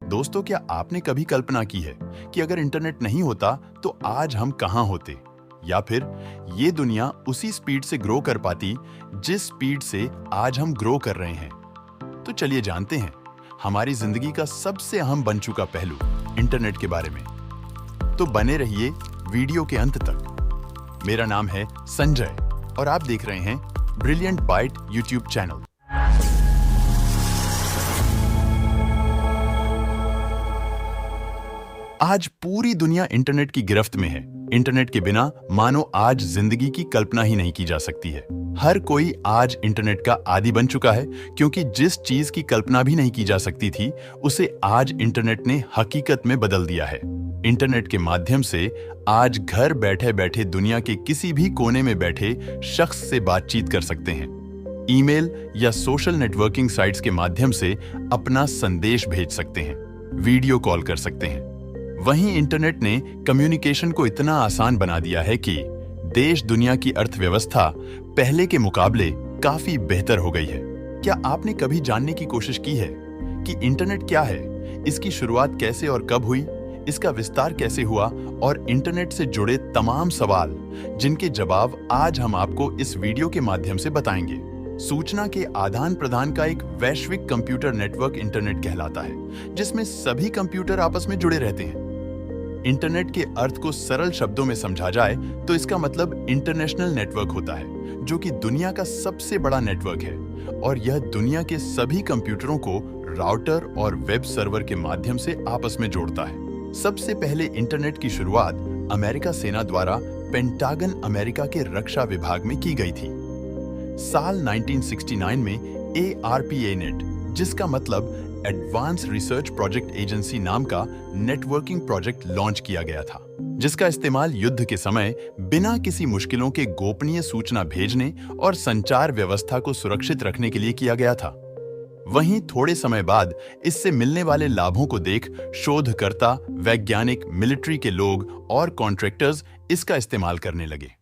दोस्तों, क्या आपने कभी कल्पना की है कि अगर इंटरनेट नहीं होता तो आज हम कहां होते, या फिर ये दुनिया उसी स्पीड से ग्रो कर पाती जिस स्पीड से आज हम ग्रो कर रहे हैं? तो चलिए जानते हैं हमारी जिंदगी का सबसे अहम बन चुका पहलू इंटरनेट के बारे में। तो बने रहिए वीडियो के अंत तक। मेरा नाम है संजय और आप देख रहे हैं ब्रिलियंट बाइट यूट्यूब चैनल। आज पूरी दुनिया इंटरनेट की गिरफ्त में है। इंटरनेट के बिना मानो आज जिंदगी की कल्पना ही नहीं की जा सकती है। हर कोई आज इंटरनेट का आदी बन चुका है, क्योंकि जिस चीज की कल्पना भी नहीं की जा सकती थी उसे आज इंटरनेट ने हकीकत में बदल दिया है। इंटरनेट के माध्यम से आज घर बैठे बैठे दुनिया के किसी भी कोने में बैठे शख्स से बातचीत कर सकते हैं। ईमेल या सोशल नेटवर्किंग साइट्स के माध्यम से अपना संदेश भेज सकते हैं, वीडियो कॉल कर सकते हैं। वहीं इंटरनेट ने कम्युनिकेशन को इतना आसान बना दिया है कि देश दुनिया की अर्थव्यवस्था पहले के मुकाबले काफी बेहतर हो गई है। क्या आपने कभी जानने की कोशिश की है कि इंटरनेट क्या है, इसकी शुरुआत कैसे और कब हुई, इसका विस्तार कैसे हुआ और इंटरनेट से जुड़े तमाम सवाल जिनके जवाब आज हम आपको इस वीडियो के माध्यम से बताएंगे। सूचना के आदान प्रदान का एक वैश्विक कंप्यूटर नेटवर्क इंटरनेट कहलाता है, जिसमें सभी कंप्यूटर आपस में जुड़े रहते हैं। इंटरनेट के अर्थ को सरल शब्दों में समझा जाए तो इसका मतलब इंटरनेशनल नेटवर्क होता है, जो कि दुनिया का सबसे बड़ा नेटवर्क है और यह दुनिया के सभी कंप्यूटरों को राउटर और वेब सर्वर के माध्यम से आपस में जोड़ता है। सबसे पहले इंटरनेट की शुरुआत अमेरिका सेना द्वारा पेंटागन अमेरिका के रक्षा विभाग में की गई थी। साल 1969 में ARPANET, जिसका मतलब एडवांस रिसर्च प्रोजेक्ट एजेंसी नाम का नेटवर्किंग प्रोजेक्ट लॉन्च किया गया था, जिसका इस्तेमाल युद्ध के समय बिना किसी मुश्किलों के गोपनीय सूचना भेजने और संचार व्यवस्था को सुरक्षित रखने के लिए किया गया था। वहीं थोड़े समय बाद इससे मिलने वाले लाभों को देख शोधकर्ता, वैज्ञानिक, मिलिट्री के लोग और कॉन्ट्रैक्टर्स इसका इस्तेमाल करने लगे।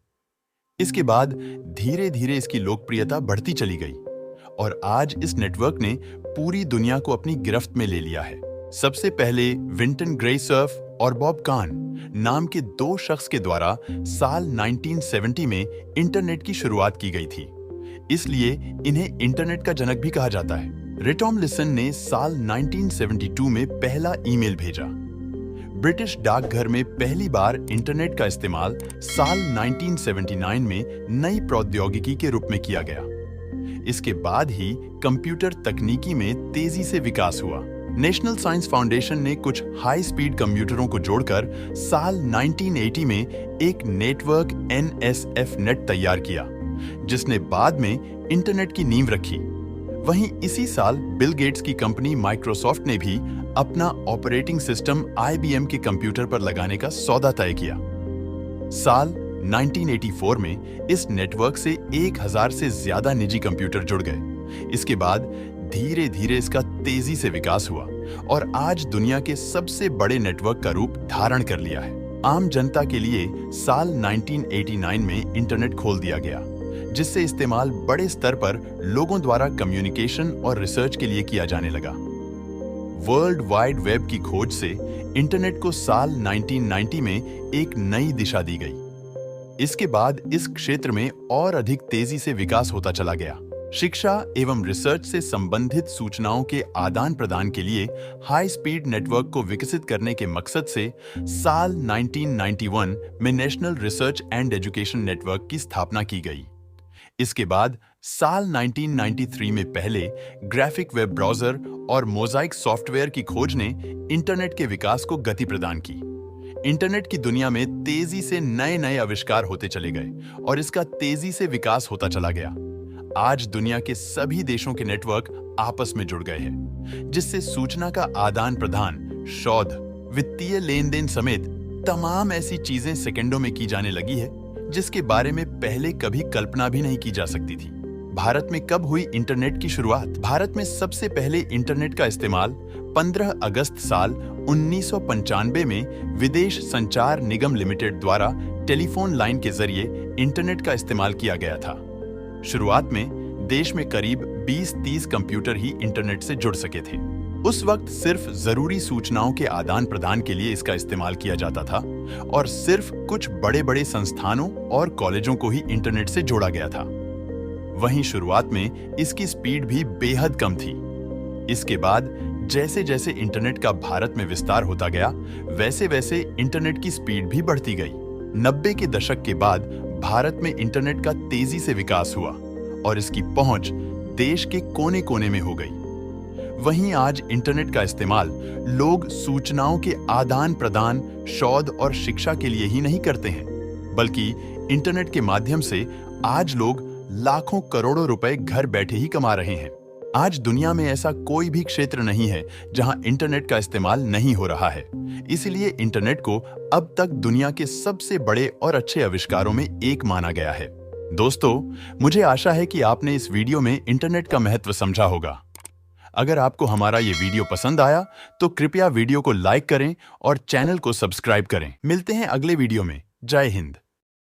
इसके बाद धीरे धीरे इसकी लोकप्रियता बढ़ती चली गई और आज इस नेटवर्क ने पूरी दुनिया को अपनी गिरफ्त में ले लिया है। सबसे पहले विंटन ग्रेसर्फ और बॉब कान नाम के दो शख्स के द्वारा साल 1970 में इंटरनेट की शुरुआत की गई थी, इसलिए इन्हें इंटरनेट का जनक भी कहा जाता है। रे टॉमलिंसन ने साल 1972 में पहला ईमेल भेजा। ब्रिटिश डाकघर में पहली बार इंटरनेट का इस्तेमाल साल 1979 में नई प्रौद्योगिकी के रूप में किया गया। इसके बाद ही कंप्यूटर तकनीकी में तेजी से विकास हुआ। नेशनल साइंस फाउंडेशन ने कुछ हाई स्पीड कंप्यूटरों को जोड़कर साल 1980 में एक नेटवर्क NSF-नेट तैयार किया, जिसने बाद में इंटरनेट की नींव रखी। वहीं इसी साल बिल गेट्स की कंपनी माइक्रोसॉफ्ट ने भी अपना ऑपरेटिंग सिस्टम IBM के कंप्यूटर पर लगाने का सौदा तय किया। साल 1984 में इस नेटवर्क से 1000 से ज्यादा निजी कंप्यूटर जुड़ गए। इसके बाद धीरे धीरे इसका तेजी से विकास हुआ और आज दुनिया के सबसे बड़े नेटवर्क का रूप धारण कर लिया है। आम जनता के लिए साल 1989 में इंटरनेट खोल दिया गया, जिससे इस्तेमाल बड़े स्तर पर लोगों द्वारा कम्युनिकेशन और रिसर्च के लिए किया जाने लगा। वर्ल्ड वाइड वेब की खोज से इंटरनेट को साल 1990 में एक नई दिशा दी गई। इसके बाद इस क्षेत्र में और अधिक तेजी से विकास होता चला गया। शिक्षा एवं रिसर्च से संबंधित सूचनाओं के आदान प्रदान के लिए हाई स्पीड नेटवर्क को विकसित करने के मकसद से साल 1991 में national research and education network की स्थापना की गई। इसके बाद साल 1993 में पहले ग्राफिक वेब ब्राउज़र और मोज़ाइक सॉफ्टवेयर की खोज ने इंटरनेट के विकास को गति प्रदान की। इंटरनेट की दुनिया में तेजी से नए नए आविष्कार होते चले गए और इसका तेजी से विकास होता चला गया। आज दुनिया के सभी देशों के नेटवर्क आपस में जुड़ गए हैं, जिससे सूचना का आदान प्रदान, शोध, वित्तीय लेन देन समेत तमाम ऐसी चीजें सेकंडों में की जाने लगी है, जिसके बारे में पहले कभी कल्पना भी नहीं की जा सकती थी। भारत में कब हुई इंटरनेट की शुरुआत? भारत में सबसे पहले इंटरनेट का इस्तेमाल 15 अगस्त साल 1995 में विदेश संचार निगम लिमिटेड द्वारा टेलीफोन लाइन के जरिए इंटरनेट का इस्तेमाल किया गया था। शुरुआत में देश में करीब 20-30 कंप्यूटर ही इंटरनेट से जुड़ सके थे। उस वक्त सिर्फ जरूरी सूचनाओं के आदान प्रदान के लिए इसका इस्तेमाल किया जाता था और सिर्फ कुछ बड़े बड़े संस्थानों और कॉलेजों को ही इंटरनेट से जोड़ा गया था। वहीं शुरुआत में इसकी स्पीड भी बेहद कम थी। इसके बाद जैसे जैसे इंटरनेट का भारत में विस्तार होता गया, वैसे वैसे इंटरनेट की स्पीड भी बढ़ती गई। 90 के दशक के बाद भारत में इंटरनेट का तेजी से विकास हुआ और इसकी पहुंच देश के कोने कोने में हो गई। वहीं आज इंटरनेट का इस्तेमाल लोग सूचनाओं के आदान प्रदान, शोध और शिक्षा के लिए ही नहीं करते हैं, बल्कि इंटरनेट के माध्यम से आज लोग लाखों करोड़ों रुपए घर बैठे ही कमा रहे हैं। आज दुनिया में ऐसा कोई भी क्षेत्र नहीं है जहां इंटरनेट का इस्तेमाल नहीं हो रहा है। इसलिए इंटरनेट को अब तक दुनिया के सबसे बड़े और अच्छे आविष्कारों में एक माना गया है। दोस्तों, मुझे आशा है कि आपने इस वीडियो में इंटरनेट का महत्व समझा होगा। अगर आपको हमारा ये वीडियो पसंद आया तो कृपया वीडियो को लाइक करें और चैनल को सब्सक्राइब करें। मिलते हैं अगले वीडियो में। जय हिंद।